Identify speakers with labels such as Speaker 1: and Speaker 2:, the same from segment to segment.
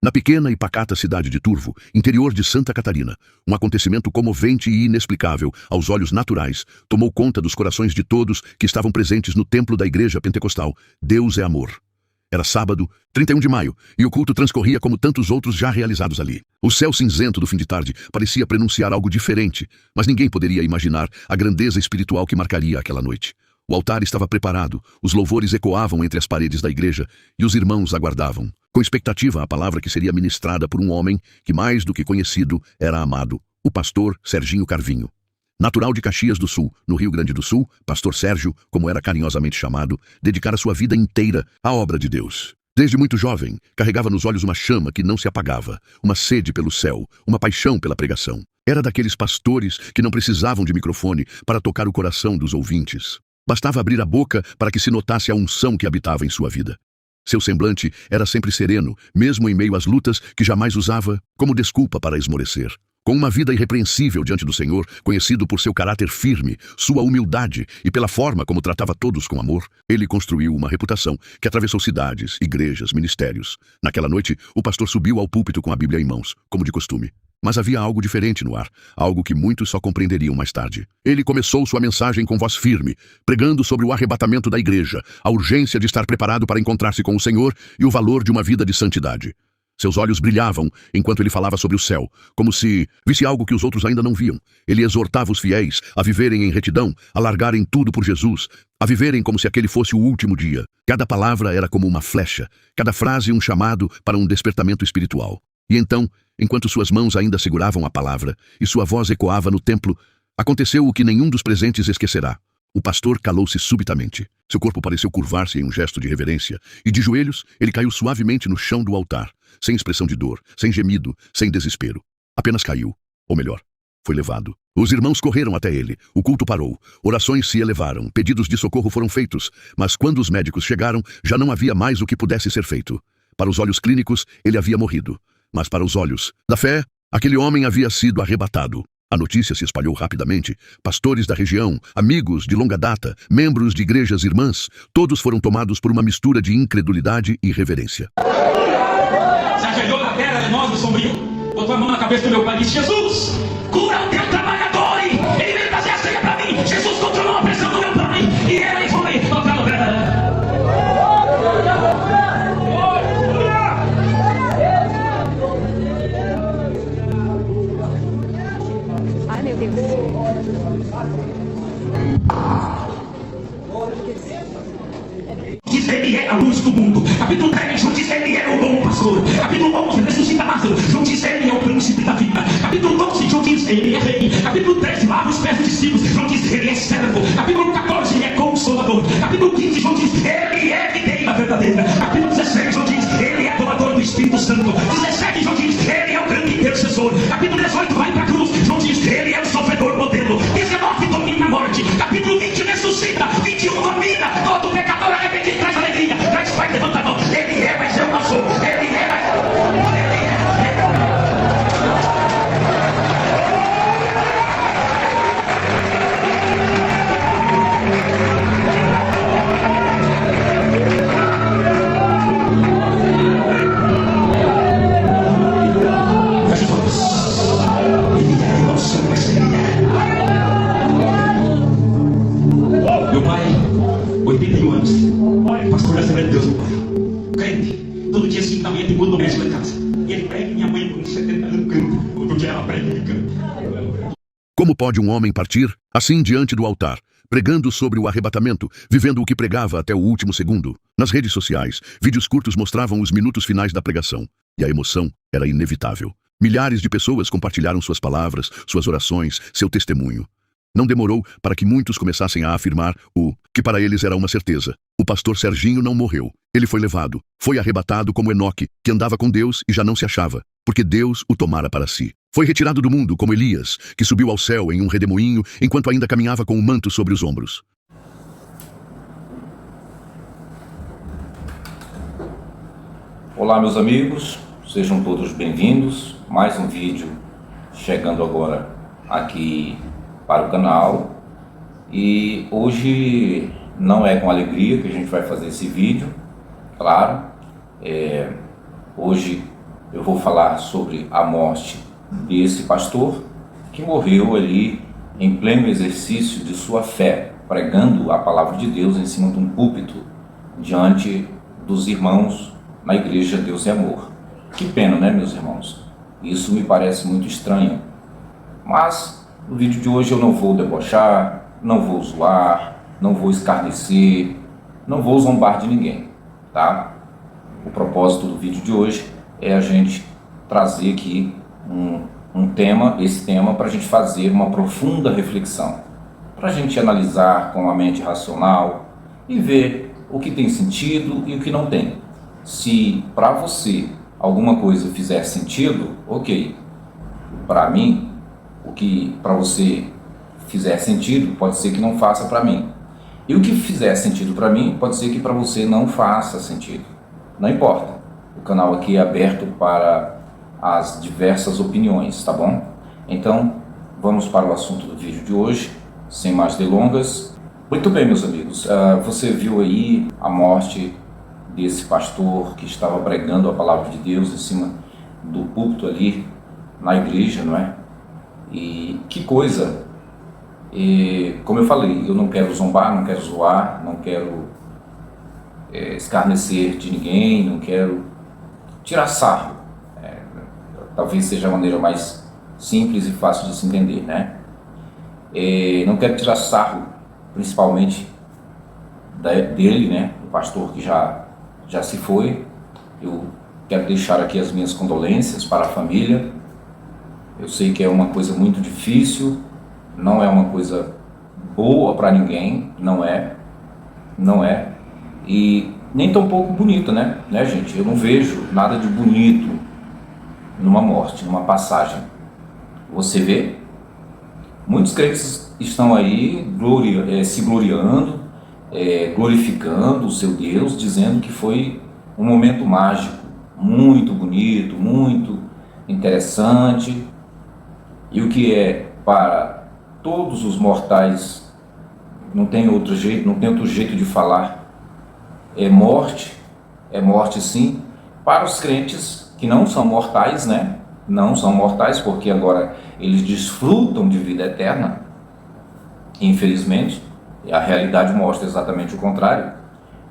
Speaker 1: Na pequena e pacata cidade de Turvo, interior de Santa Catarina, um acontecimento comovente e inexplicável aos olhos naturais tomou conta dos corações de todos que estavam presentes no templo da igreja pentecostal. Deus é amor. Era sábado, 31 de maio, e o culto transcorria como tantos outros já realizados ali. O céu cinzento do fim de tarde parecia prenunciar algo diferente, mas ninguém poderia imaginar a grandeza espiritual que marcaria aquela noite. O altar estava preparado, os louvores ecoavam entre as paredes da igreja e os irmãos aguardavam, com expectativa, a palavra que seria ministrada por um homem que, mais do que conhecido, era amado, o pastor Serginho Carvinho. Natural de Caxias do Sul, no Rio Grande do Sul, pastor Sérgio, como era carinhosamente chamado, dedicara sua vida inteira à obra de Deus. Desde muito jovem, carregava nos olhos uma chama que não se apagava, uma sede pelo céu, uma paixão pela pregação. Era daqueles pastores que não precisavam de microfone para tocar o coração dos ouvintes. Bastava abrir a boca para que se notasse a unção que habitava em sua vida. Seu semblante era sempre sereno, mesmo em meio às lutas que jamais usava como desculpa para esmorecer. Com uma vida irrepreensível diante do Senhor, conhecido por seu caráter firme, sua humildade e pela forma como tratava todos com amor, ele construiu uma reputação que atravessou cidades, igrejas, ministérios. Naquela noite, o pastor subiu ao púlpito com a Bíblia em mãos, como de costume. Mas havia algo diferente no ar, algo que muitos só compreenderiam mais tarde. Ele começou sua mensagem com voz firme, pregando sobre o arrebatamento da igreja, a urgência de estar preparado para encontrar-se com o Senhor e o valor de uma vida de santidade. Seus olhos brilhavam enquanto ele falava sobre o céu, como se visse algo que os outros ainda não viam. Ele exortava os fiéis a viverem em retidão, a largarem tudo por Jesus, a viverem como se aquele fosse o último dia. Cada palavra era como uma flecha, cada frase um chamado para um despertamento espiritual. E então, enquanto suas mãos ainda seguravam a palavra e sua voz ecoava no templo, aconteceu o que nenhum dos presentes esquecerá. O pastor calou-se subitamente. Seu corpo pareceu curvar-se em um gesto de reverência, e de joelhos ele caiu suavemente no chão do altar, sem expressão de dor, sem gemido, sem desespero. Apenas caiu, ou melhor, foi levado. Os irmãos correram até ele, o culto parou, orações se elevaram, pedidos de socorro foram feitos, mas quando os médicos chegaram, já não havia mais o que pudesse ser feito. Para os olhos clínicos, ele havia morrido, mas para os olhos da fé, aquele homem havia sido arrebatado. A notícia se espalhou rapidamente. Pastores da região, amigos de longa data, membros de igrejas irmãs, todos foram tomados por uma mistura de incredulidade e reverência.
Speaker 2: Se ajoelhou na terra de nós, o sombrio, botou a mão na cabeça do meu pai e disse: Jesus, cura o teu trabalhador! Ele veio trazer a ceia para mim. Jesus controlou a pressão do meu pai e ele foi tocar no pé.
Speaker 3: Ai, meu Deus.
Speaker 2: Diz ele é a luz do mundo. Capítulo 10, João diz ele é o bom pastor. Capítulo 11, ressuscita Lázaro. João diz ele é o príncipe da vida. Capítulo 12, João diz ele é rei. Capítulo 13, lava os pés dos discípulos. João diz ele é servo. Capítulo 14, ele é consolador. Capítulo 15, João diz ele é videira verdadeira. Capítulo 16, João diz ele é doador do Espírito Santo. 17, João diz ele é o grande intercessor. Capítulo 18, vai para a cruz. João diz ele é o sofredor modelo. 19, domina a morte. Capítulo 20, ressuscita. 21, domina. Todo pecador arrependido traz alegria. Traz pai, levanta a mão. Ele é, mas eu não sou. Ele é, mas meu pai, 81 anos, pastor da Assembleia de Deus, meu pai, crente, todo dia 5 da manhã tem culto doméstico lá em casa, e ele prega e minha mãe com 70 anos canta, todo dia ela prega e ele canta.
Speaker 1: Como pode um homem partir, assim diante do altar, pregando sobre o arrebatamento, vivendo o que pregava até o último segundo? Nas redes sociais, vídeos curtos mostravam os minutos finais da pregação, e a emoção era inevitável. Milhares de pessoas compartilharam suas palavras, suas orações, seu testemunho. Não demorou para que muitos começassem a afirmar o que para eles era uma certeza. O pastor Serginho não morreu. Ele foi levado, foi arrebatado como Enoque, que andava com Deus e já não se achava, porque Deus o tomara para si. Foi retirado do mundo como Elias, que subiu ao céu em um redemoinho enquanto ainda caminhava com o manto sobre os ombros.
Speaker 4: Olá, meus amigos, sejam todos bem-vindos. Mais um vídeo chegando agora aqui para o canal, e hoje não é com alegria que a gente vai fazer esse vídeo, claro. Hoje eu vou falar sobre a morte desse pastor que morreu ali em pleno exercício de sua fé, pregando a palavra de Deus em cima de um púlpito, diante dos irmãos na igreja Deus e Amor. Que pena, né, meus irmãos? Isso me parece muito estranho. Mas no vídeo de hoje eu não vou debochar, não vou zoar, não vou escarnecer, não vou zombar de ninguém, tá? O propósito do vídeo de hoje é a gente trazer aqui esse tema para a gente fazer uma profunda reflexão, para a gente analisar com a mente racional e ver o que tem sentido e o que não tem. Se para você alguma coisa fizer sentido, ok. Para mim, o que para você fizer sentido, pode ser que não faça para mim. E o que fizer sentido para mim, pode ser que para você não faça sentido. Não importa. O canal aqui é aberto para as diversas opiniões, tá bom? Então, vamos para o assunto do vídeo de hoje, sem mais delongas. Muito bem, meus amigos, você viu aí a morte desse pastor que estava pregando a palavra de Deus em cima do púlpito ali na igreja, não é? E que coisa! E, como eu falei, eu não quero zombar, não quero zoar, não quero escarnecer de ninguém, não quero tirar sarro. Talvez seja a maneira mais simples e fácil de se entender, né? Não quero tirar sarro, principalmente dele, né? O pastor que já se foi. Eu quero deixar aqui as minhas condolências para a família. Eu sei que é uma coisa muito difícil, não é uma coisa boa para ninguém, não é, e nem tão pouco bonita, né, gente? Eu não vejo nada de bonito numa morte, numa passagem. Você vê, muitos crentes estão aí se gloriando, glorificando o seu Deus, dizendo que foi um momento mágico, muito bonito, muito interessante, e o que é para todos os mortais, não tem outro jeito de falar, é morte sim. Para os crentes que não são mortais, né? Não são mortais, porque agora eles desfrutam de vida eterna, infelizmente, e a realidade mostra exatamente o contrário.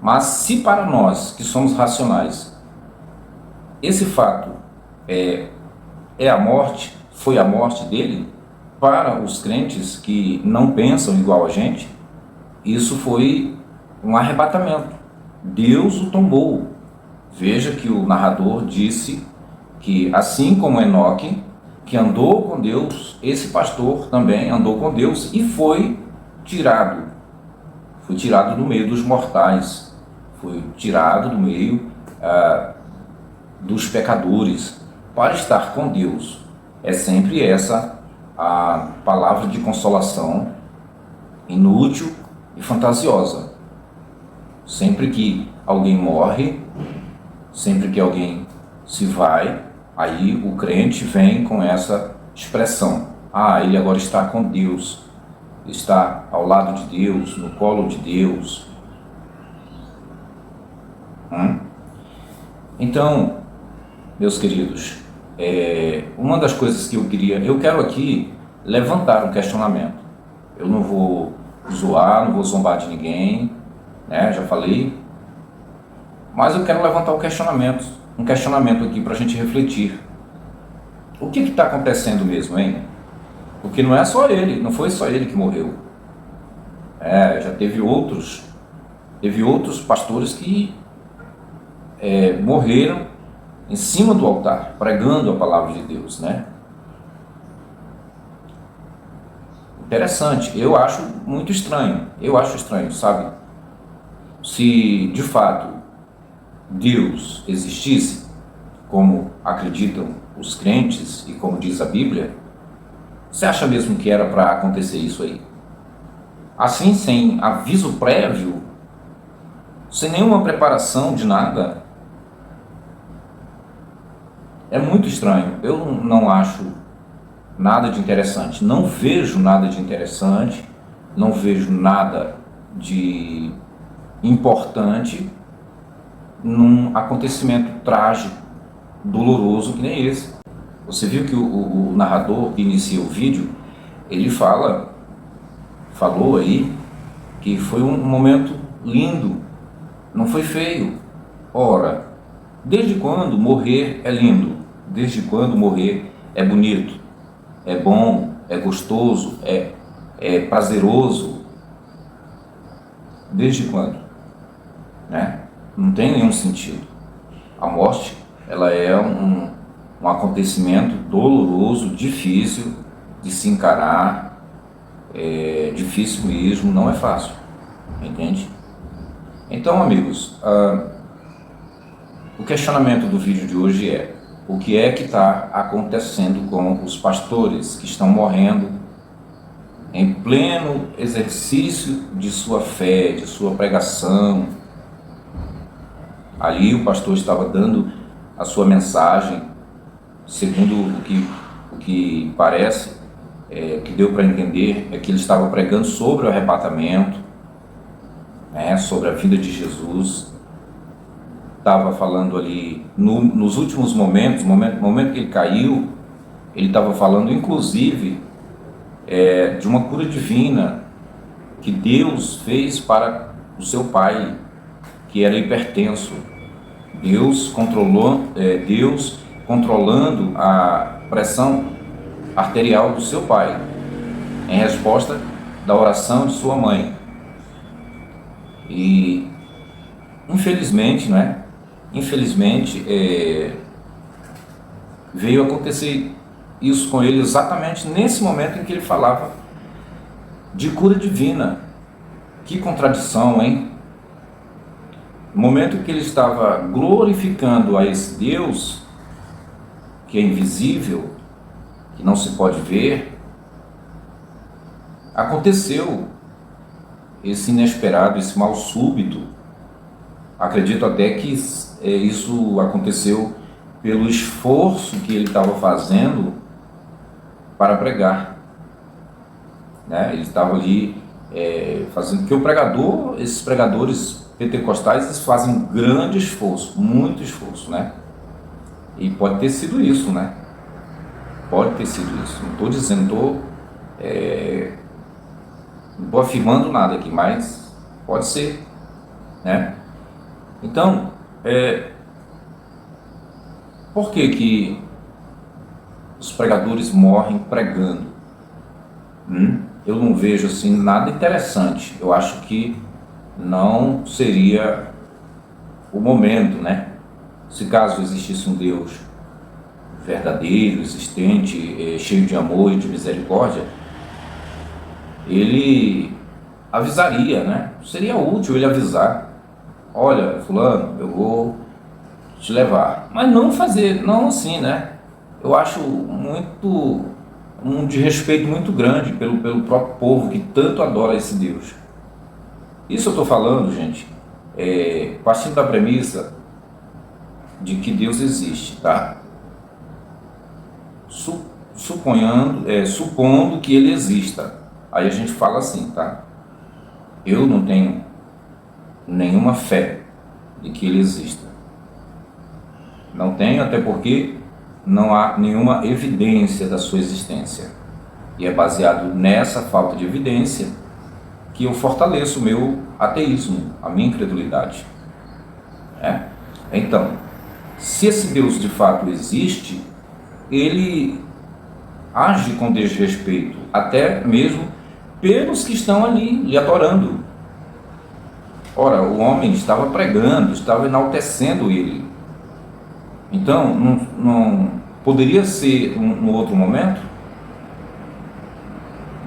Speaker 4: Mas se para nós que somos racionais, esse fato é a morte, foi a morte dele, para os crentes que não pensam igual a gente, isso foi um arrebatamento. Deus o tombou. Veja que o narrador disse que assim como Enoque, que andou com Deus, esse pastor também andou com Deus e foi tirado do meio dos mortais, foi tirado do meio dos pecadores para estar com Deus. É sempre essa a palavra de consolação inútil e fantasiosa. Sempre que alguém morre, sempre que alguém se vai, aí o crente vem com essa expressão: ele agora está com Deus, está ao lado de Deus, no colo de Deus. Então, meus queridos, uma das coisas que eu quero aqui levantar um questionamento. Eu não vou zoar, não vou zombar de ninguém, né? Já falei, mas eu quero levantar um questionamento aqui para a gente refletir. O que está acontecendo mesmo, hein? Porque não é só ele, não foi só ele que morreu. Já teve outros pastores que morreram em cima do altar, pregando a palavra de Deus, né? Interessante, eu acho muito estranho, sabe? Se de fato Deus existisse, como acreditam os crentes e como diz a Bíblia, você acha mesmo que era para acontecer isso aí? Assim, sem aviso prévio, sem nenhuma preparação de nada? É muito estranho. Eu não acho nada de interessante, não vejo nada de interessante, não vejo nada de importante num acontecimento trágico doloroso que nem esse. Você viu que o narrador que inicia o vídeo, ele falou aí que foi um momento lindo, não foi feio. Ora, desde quando morrer é lindo? Desde quando morrer é bonito? É bom? É gostoso? É prazeroso? Desde quando? Né? Não tem nenhum sentido. A morte, ela é um acontecimento doloroso, difícil de se encarar, difícil mesmo, não é fácil, entende? Então, amigos, o questionamento do vídeo de hoje é: o que é que está acontecendo com os pastores que estão morrendo em pleno exercício de sua fé, de sua pregação? Ali o pastor estava dando a sua mensagem, segundo o que parece, que deu para entender, é que ele estava pregando sobre o arrebatamento, né, sobre a vinda de Jesus. Estava falando ali, nos últimos momentos, momento que ele caiu, ele estava falando inclusive de uma cura divina que Deus fez para o seu pai, que era hipertenso. Deus controlando a pressão arterial do seu pai, em resposta da oração de sua mãe. E infelizmente, né? Infelizmente, veio acontecer isso com ele exatamente nesse momento em que ele falava de cura divina. Que contradição, hein? No momento em que ele estava glorificando a esse Deus, que é invisível, que não se pode ver, aconteceu esse inesperado, esse mal súbito. Acredito até que isso aconteceu pelo esforço que ele estava fazendo para pregar, né? Ele estava ali fazendo, porque o pregador, esses pregadores pentecostais, eles fazem um grande esforço, muito esforço, né? E pode ter sido isso, né? Pode ter sido isso. Não estou dizendo, não estou afirmando nada aqui, mas pode ser, né? Então, por que os pregadores morrem pregando? Eu não vejo assim nada interessante. Eu acho que não seria o momento, né? Se caso existisse um Deus verdadeiro, existente, cheio de amor e de misericórdia, ele avisaria, né? Seria útil ele avisar: olha, fulano, eu vou te levar. Mas não fazer, não assim, né? Eu acho um desrespeito muito grande pelo próprio povo que tanto adora esse Deus. Isso eu estou falando, gente, partindo da premissa de que Deus existe, tá? Supondo que ele exista. Aí a gente fala assim, tá? Eu não tenho nenhuma fé de que ele exista. Não tenho, até porque não há nenhuma evidência da sua existência. E é baseado nessa falta de evidência que eu fortaleço o meu ateísmo, a minha incredulidade. Então, se esse Deus de fato existe, ele age com desrespeito, até mesmo pelos que estão ali lhe adorando. Ora, o homem estava pregando, estava enaltecendo ele. Então, não poderia ser no outro momento?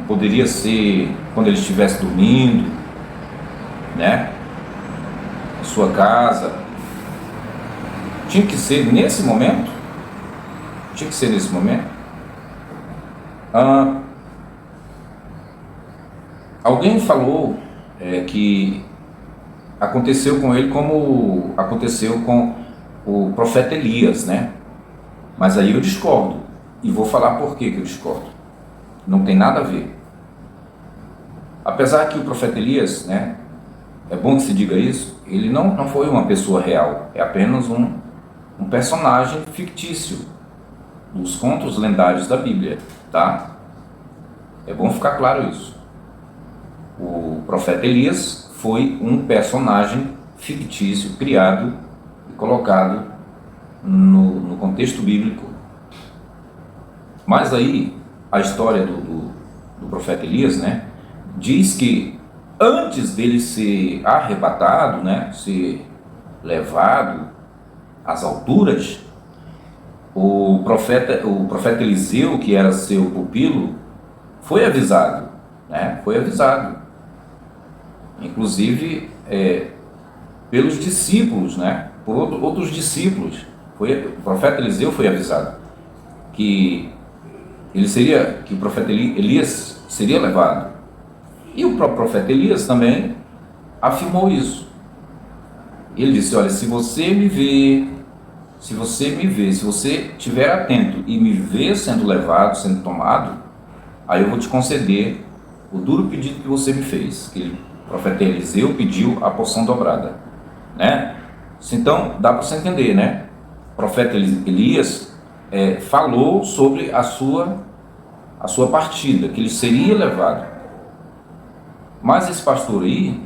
Speaker 4: Poderia ser quando ele estivesse dormindo, né? Em sua casa. Tinha que ser nesse momento? Tinha que ser nesse momento? Alguém falou que aconteceu com ele como aconteceu com o profeta Elias, né? Mas aí eu discordo, e vou falar por que eu discordo. Não tem nada a ver. Apesar que o profeta Elias, né, é bom que se diga isso, ele não foi uma pessoa real, é apenas um personagem fictício dos contos lendários da Bíblia, tá? É bom ficar claro isso. O profeta Elias foi um personagem fictício criado e colocado no contexto bíblico. Mas aí a história do profeta Elias, né, diz que antes dele ser arrebatado, né, ser levado às alturas, o profeta Eliseu, que era seu pupilo, foi avisado, né, foi avisado, inclusive pelos discípulos, né, por outros discípulos. O profeta Eliseu foi avisado que o profeta Elias seria levado. E o próprio profeta Elias também afirmou isso. Ele disse: olha, se você estiver atento e me ver sendo levado, sendo tomado, aí eu vou te conceder o duro pedido que você me fez. Que o profeta Eliseu pediu a porção dobrada, né? Então dá para você entender, né? O profeta Elias falou sobre a sua partida, que ele seria levado. Mas esse pastor aí,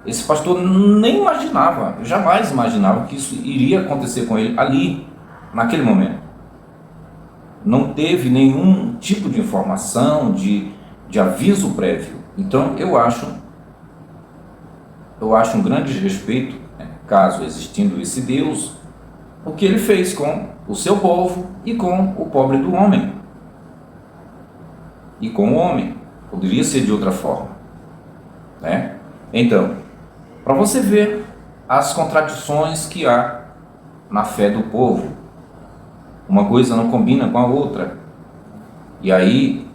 Speaker 4: esse pastor nem imaginava, jamais imaginava que isso iria acontecer com ele ali, naquele momento. Não teve nenhum tipo de informação, de aviso prévio. Então eu acho um grande desrespeito, né, caso existindo esse Deus, o que ele fez com o seu povo e com o pobre do homem. E com o homem. Poderia ser de outra forma, né? Então, para você ver as contradições que há na fé do povo, uma coisa não combina com a outra. E aí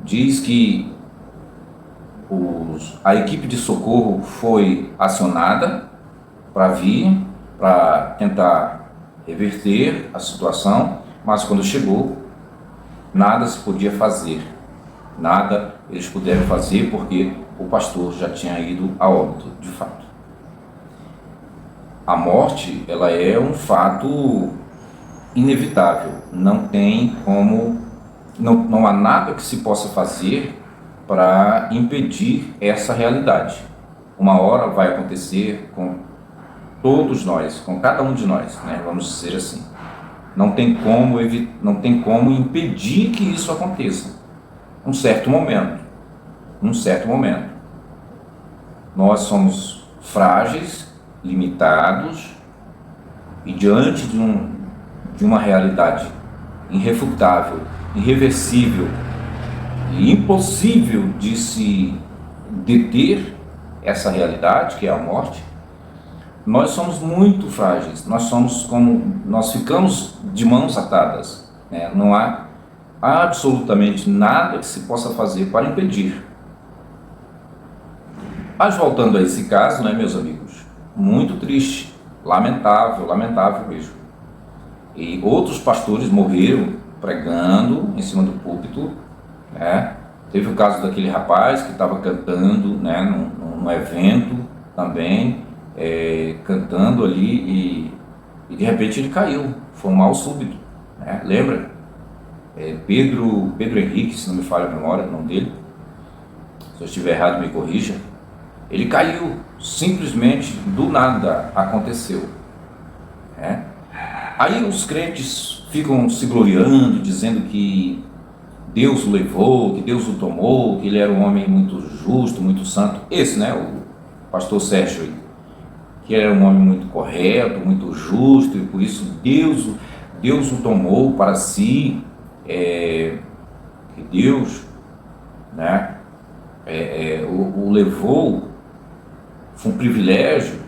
Speaker 4: diz que a equipe de socorro foi acionada para vir, para tentar reverter a situação, mas quando chegou, nada se podia fazer. Nada eles puderam fazer porque o pastor já tinha ido a óbito, de fato. A morte, ela é um fato inevitável. Não tem como, não há nada que se possa fazer para impedir essa realidade. Uma hora vai acontecer com todos nós, com cada um de nós, né? Vamos dizer assim. Não tem como impedir que isso aconteça. Um certo momento. Nós somos frágeis, limitados, e diante de uma realidade irrefutável, irreversível e impossível de se deter essa realidade, que é a morte, nós somos muito frágeis, nós ficamos de mãos atadas, né? Não há absolutamente nada que se possa fazer para impedir. Mas voltando a esse caso, né, meus amigos, muito triste, lamentável mesmo. E outros pastores morreram pregando em cima do púlpito, né? Teve o caso daquele rapaz que estava cantando, né, num evento também, cantando ali e de repente ele caiu, foi um mal súbito, né? Lembra? Pedro Henrique, se não me falha a memória, o nome dele. Se eu estiver errado, me corrija. Ele caiu, simplesmente do nada aconteceu, né? Aí os crentes ficam se gloriando, dizendo que Deus o levou, que Deus o tomou, que ele era um homem muito justo, muito santo. Esse, né, o pastor Sérgio, que era um homem muito correto, muito justo, e por isso Deus o tomou para si, que Deus, né, o levou, foi um privilégio.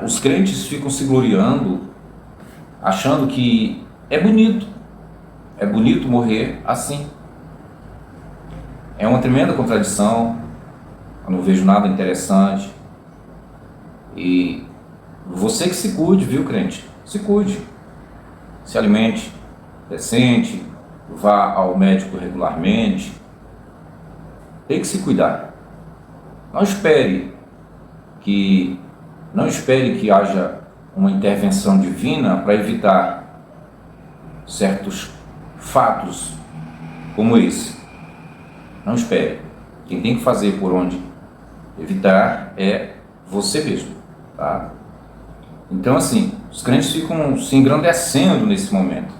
Speaker 4: Os crentes ficam se gloriando, achando que é bonito morrer assim. É uma tremenda contradição. Eu não vejo nada interessante. E você que se cuide, viu, crente? Se cuide, se alimente decente, vá ao médico regularmente. Tem que se cuidar. Não espere que haja uma intervenção divina para evitar certos fatos como esse. Não espere. Quem tem que fazer por onde evitar é você mesmo, tá? Então, assim, os crentes ficam se engrandecendo nesse momento.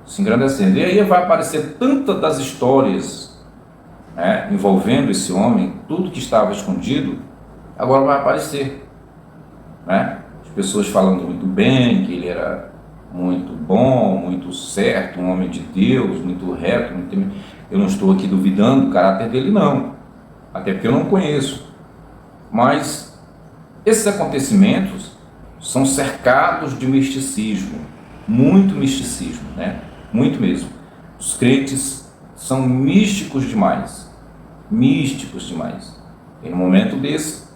Speaker 4: Se engrandecendo. E aí vai aparecer tantas das histórias, né, envolvendo esse homem, tudo que estava escondido, agora vai aparecer, né? As pessoas falando muito bem, que ele era muito bom, muito certo, um homem de Deus, muito reto, eu não estou aqui duvidando do caráter dele, não, até porque eu não conheço, mas esses acontecimentos são cercados de misticismo, muito misticismo, né? Muito mesmo. Os crentes são místicos demais, místicos demais. Em um momento desse,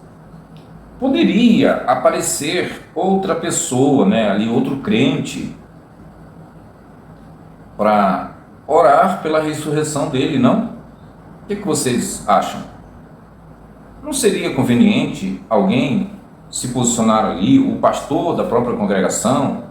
Speaker 4: poderia aparecer outra pessoa, né, ali outro crente, para orar pela ressurreição dele, não? O que vocês acham? Não seria conveniente alguém se posicionar ali, o pastor da própria congregação,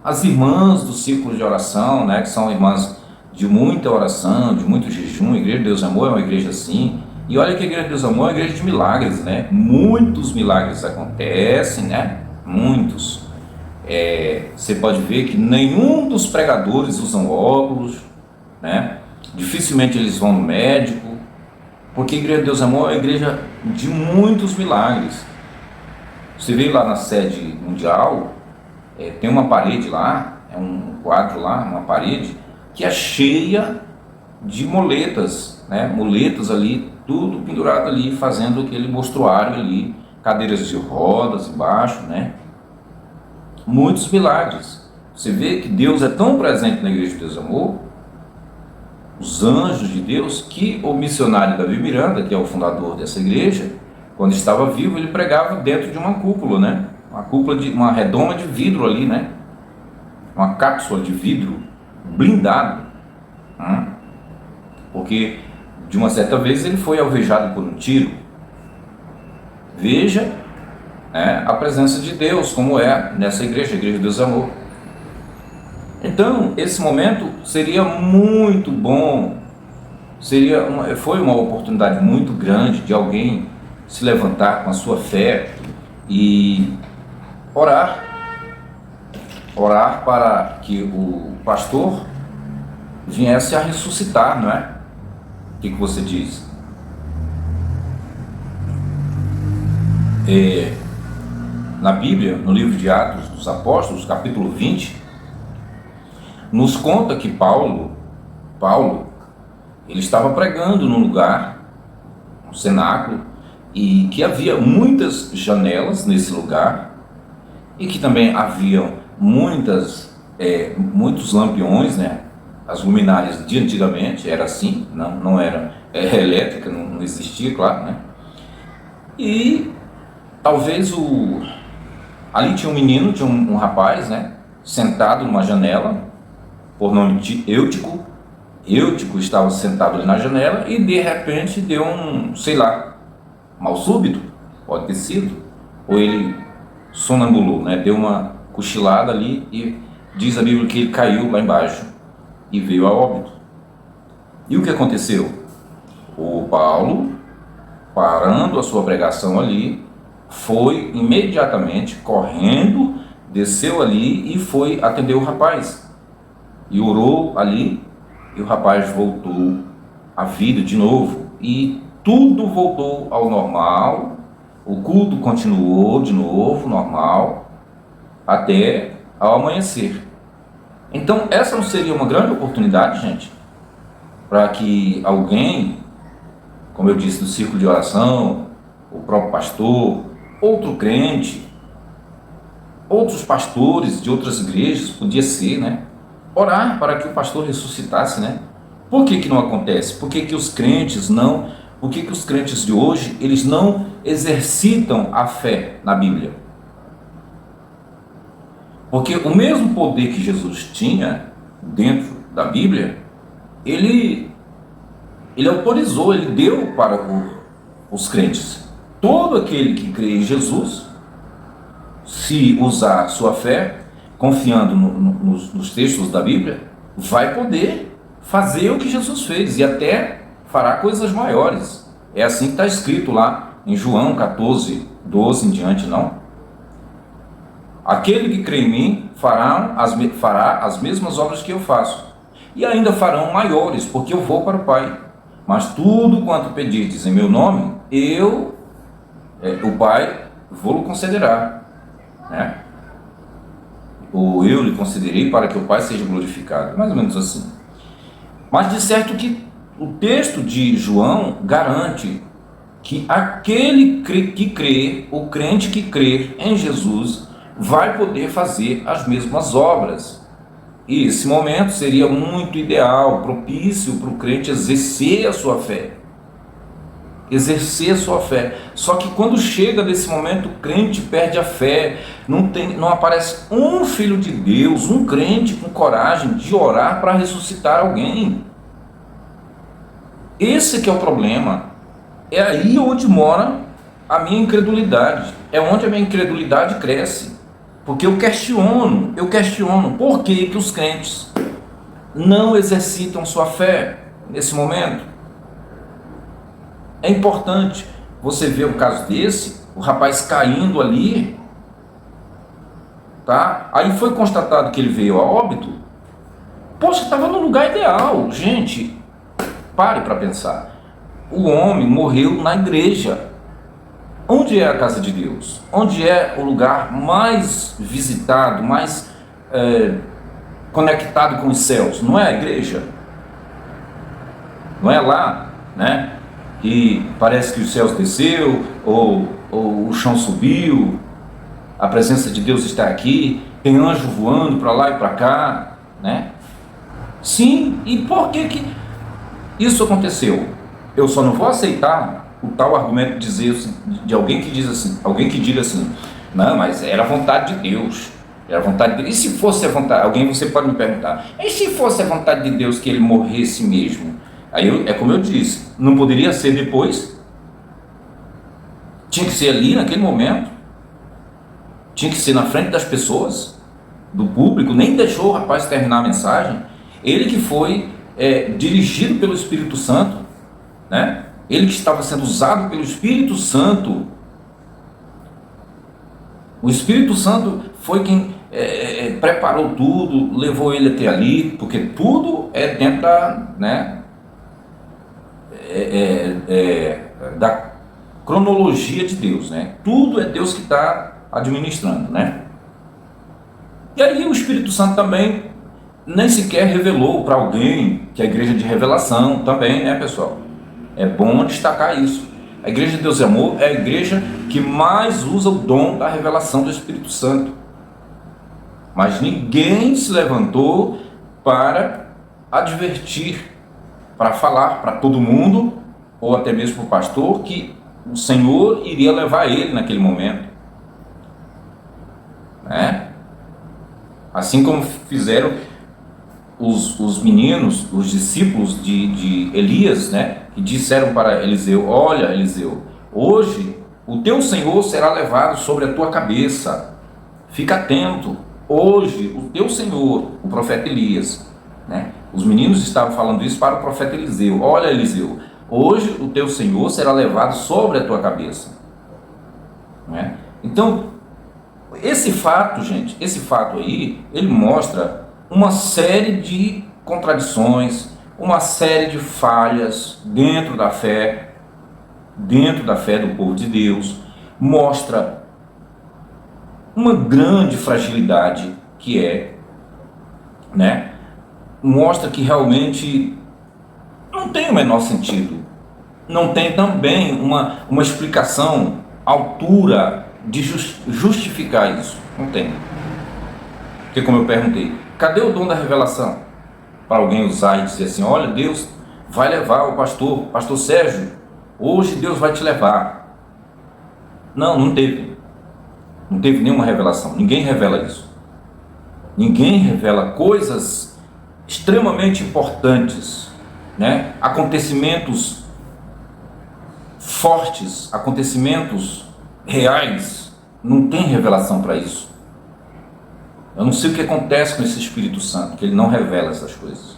Speaker 4: as irmãs do círculo de oração, né, que são irmãs de muita oração, de muito jejum? A Igreja de Deus Amor é uma igreja assim. E olha que a Igreja de Deus Amor é uma igreja de milagres, né? Muitos milagres acontecem, né? Muitos. Você pode ver que nenhum dos pregadores usam óculos, né? Dificilmente eles vão no médico, porque a Igreja de Deus Amor é uma igreja de muitos milagres. Você vê lá na sede mundial, tem uma parede lá, um quadro lá, uma parede, que é cheia de muletas, né? Muletas ali, tudo pendurado ali, fazendo aquele mostruário ali, cadeiras de rodas embaixo, né? Muitos milagres. Você vê que Deus é tão presente na Igreja de Deus Amor, os anjos de Deus, que o missionário Davi Miranda, que é o fundador dessa igreja, quando estava vivo, ele pregava dentro de uma cúpula, né? Uma cúpula de uma redoma de vidro ali, né? Uma cápsula de vidro blindado, porque de uma certa vez ele foi alvejado por um tiro. Veja, né, a presença de Deus como é nessa igreja, a Igreja de Deus Amor. Então, esse momento seria muito bom, foi uma oportunidade muito grande de alguém se levantar com a sua fé e orar para que o pastor viesse a ressuscitar, não é? O que você diz? Na Bíblia, no livro de Atos dos Apóstolos, capítulo 20, nos conta que Paulo, ele estava pregando num lugar, um cenáculo, e que havia muitas janelas nesse lugar, e que também haviam muitos lampiões, né? As luminárias de antigamente era assim, não era elétrica, não existia, claro, né? E talvez ali tinha um menino, tinha um rapaz, né? Sentado numa janela, por nome de Eutico. Eutico estava sentado ali na janela e de repente deu mal súbito, pode ter sido, ou ele sonambulou, né? Deu uma cochilada ali e diz a Bíblia que ele caiu lá embaixo e veio a óbito. E o que aconteceu? O Paulo, parando a sua pregação ali, foi imediatamente correndo, desceu ali e foi atender o rapaz. E orou ali, e o rapaz voltou à vida de novo. E tudo voltou ao normal, o culto continuou de novo, normal, até ao amanhecer. Então, essa não seria uma grande oportunidade, gente, para que alguém, como eu disse, do círculo de oração, o próprio pastor, outro crente, outros pastores de outras igrejas, podia ser, né? Orar para que o pastor ressuscitasse, né? Por que não acontece? Por que os crentes de hoje, eles não exercitam a fé na Bíblia? Porque o mesmo poder que Jesus tinha dentro da Bíblia, ele autorizou, ele deu para os crentes. Todo aquele que crê em Jesus se usar sua fé, confiando nos textos da Bíblia, vai poder fazer o que Jesus fez e até fará coisas maiores. É assim que está escrito lá em João 14, 12 em diante, não? Aquele que crê em mim fará as mesmas obras que eu faço, e ainda farão maiores, porque eu vou para o Pai. Mas tudo quanto pedirdes em meu nome, o Pai, vou-lo concederá, né? Ou eu lhe concederei para que o Pai seja glorificado, mais ou menos assim. Mas de certo que o texto de João garante que aquele que crê, o crente que crê em Jesus, vai poder fazer as mesmas obras. E esse momento seria muito ideal, propício para o crente exercer a sua fé. Exercer a sua fé. Só que quando chega nesse momento, o crente perde a fé. Não aparece um filho de Deus, um crente com coragem de orar para ressuscitar alguém. Esse que é o problema. É aí onde mora a minha incredulidade. É onde a minha incredulidade cresce. Porque eu questiono por que os crentes não exercitam sua fé nesse momento. É importante você ver um caso desse, o rapaz caindo ali, tá? Aí foi constatado que ele veio a óbito. Poxa, estava no lugar ideal. Gente, pare para pensar. O homem morreu na igreja. Onde é a casa de Deus? Onde é o lugar mais visitado, mais conectado com os céus? Não é a igreja? Não é lá, né? E parece que os céus desceu, ou o chão subiu, a presença de Deus está aqui, tem anjo voando para lá e para cá, né? Sim, e por que isso aconteceu? Eu só não vou aceitar o tal argumento de alguém que diz assim, alguém que diga assim, não, mas era a vontade de Deus, era a vontade de Deus. E se fosse a vontade, você pode me perguntar, e se fosse a vontade de Deus que ele morresse mesmo? Aí é como eu disse, não poderia ser depois? Tinha que ser ali naquele momento? Tinha que ser na frente das pessoas, do público? Nem deixou o rapaz terminar a mensagem. Ele que foi dirigido pelo Espírito Santo, né? Ele que estava sendo usado pelo Espírito Santo. O Espírito Santo foi quem preparou tudo, levou ele até ali, porque tudo é dentro da, né, da cronologia de Deus, né? Tudo é Deus que está administrando, né? E aí o Espírito Santo também nem sequer revelou para alguém que a igreja de revelação também, né, pessoal? É bom destacar isso. A igreja de Deus e Amor é a igreja que mais usa o dom da revelação do Espírito Santo. Mas ninguém se levantou para advertir, para falar para todo mundo, ou até mesmo para o pastor, que o Senhor iria levar ele naquele momento, né? Assim como fizeram os meninos, os discípulos de Elias, né? Que disseram para Eliseu, olha Eliseu, hoje o teu Senhor será levado sobre a tua cabeça, fica atento, hoje o teu Senhor, o profeta Elias, né? Os meninos estavam falando isso para o profeta Eliseu, olha Eliseu, hoje o teu Senhor será levado sobre a tua cabeça, né? Então, esse fato, gente, esse fato aí, ele mostra uma série de contradições, uma série de falhas dentro da fé do povo de Deus, mostra uma grande fragilidade que é, né? Mostra que realmente não tem o menor sentido, não tem também uma explicação à altura de justificar isso, não tem. Porque como eu perguntei, cadê o dom da revelação? Para alguém usar e dizer assim, olha, Deus vai levar o pastor Sérgio, hoje Deus vai te levar. Não teve nenhuma revelação, ninguém revela isso. Ninguém revela coisas extremamente importantes, né? Acontecimentos fortes, acontecimentos reais, não tem revelação para isso. Eu não sei o que acontece com esse Espírito Santo, que ele não revela essas coisas.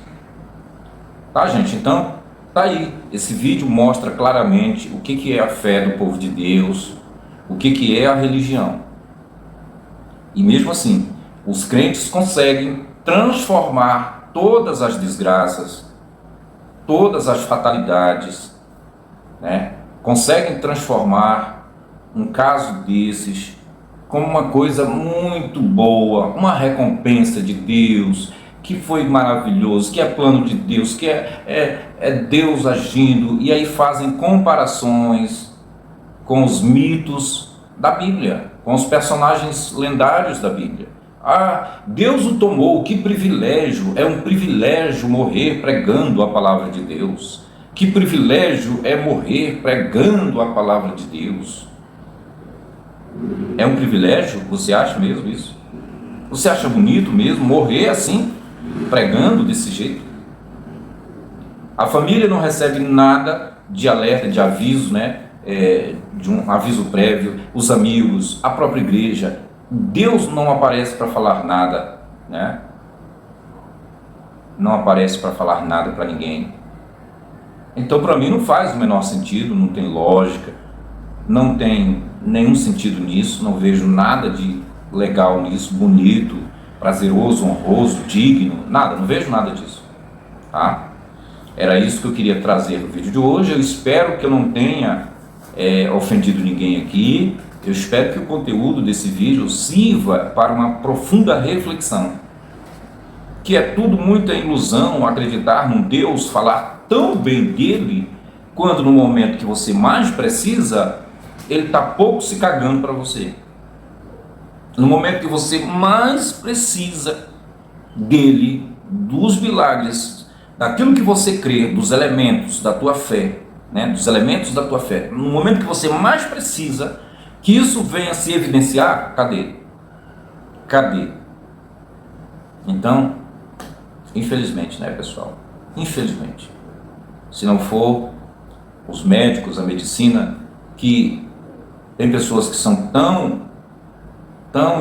Speaker 4: Tá, gente? Então, tá aí. Esse vídeo mostra claramente o que é a fé do povo de Deus, o que é a religião. E mesmo assim, os crentes conseguem transformar todas as desgraças, todas as fatalidades, né? Conseguem transformar um caso desses como uma coisa muito boa, uma recompensa de Deus, que foi maravilhoso, que é plano de Deus, que é Deus agindo, e aí fazem comparações com os mitos da Bíblia, com os personagens lendários da Bíblia. Ah, Deus o tomou, que privilégio, é um privilégio morrer pregando a palavra de Deus. Que privilégio é morrer pregando a palavra de Deus. É um privilégio? Você acha mesmo isso? Você acha bonito mesmo morrer assim, pregando desse jeito? A família não recebe nada de alerta, de aviso, né? De um aviso prévio, os amigos, a própria igreja. Deus não aparece para falar nada, né? Não aparece para falar nada para ninguém. Então, para mim, não faz o menor sentido, não tem lógica, não tem nenhum sentido nisso, não vejo nada de legal nisso, bonito, prazeroso, honroso, digno, nada, não vejo nada disso, tá? Era isso que eu queria trazer no vídeo de hoje. Eu espero que eu não tenha ofendido ninguém aqui. Eu espero que o conteúdo desse vídeo sirva para uma profunda reflexão, que é tudo muita ilusão acreditar num Deus, falar tão bem dele, quando no momento que você mais precisa, ele está pouco se cagando para você. No momento que você mais precisa dele, dos milagres, daquilo que você crê, dos elementos da tua fé, né? Dos elementos da tua fé, no momento que você mais precisa que isso venha se evidenciar, cadê? Cadê? Então, infelizmente, né, pessoal? Infelizmente, se não for os médicos, a medicina, que tem pessoas que são tão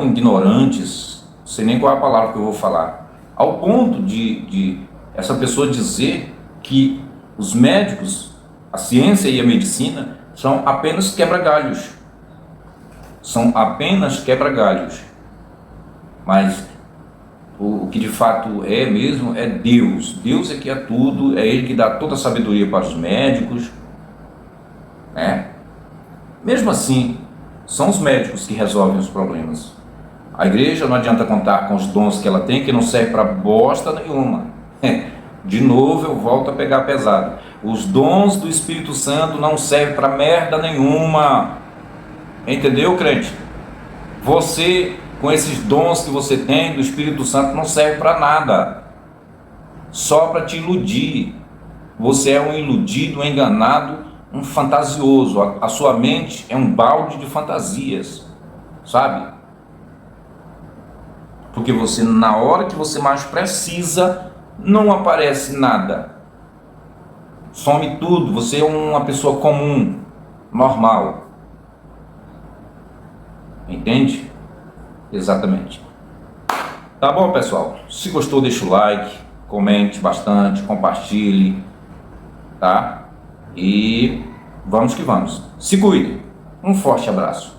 Speaker 4: ignorantes, não sei nem qual é a palavra que eu vou falar, ao ponto de essa pessoa dizer que os médicos, a ciência e a medicina são apenas quebra-galhos. São apenas quebra-galhos. Mas o que de fato é mesmo é Deus. Deus é que é tudo, é Ele que dá toda a sabedoria para os médicos, né? Mesmo assim, são os médicos que resolvem os problemas. A igreja não adianta contar com os dons que ela tem, que não serve para bosta nenhuma. De novo eu volto a pegar pesado. Os dons do Espírito Santo não servem para merda nenhuma. Entendeu, crente? Você, com esses dons que você tem do Espírito Santo, não serve para nada. Só para te iludir. Você é um iludido, um enganado, um fantasioso. A sua mente é um balde de fantasias, sabe? Porque você, na hora que você mais precisa, não aparece nada. Some tudo. Você é uma pessoa comum, normal. Entende? Exatamente. Tá bom, pessoal? Se gostou, deixa o like, comente bastante, compartilhe, tá? E vamos que vamos. Se cuide. Um forte abraço.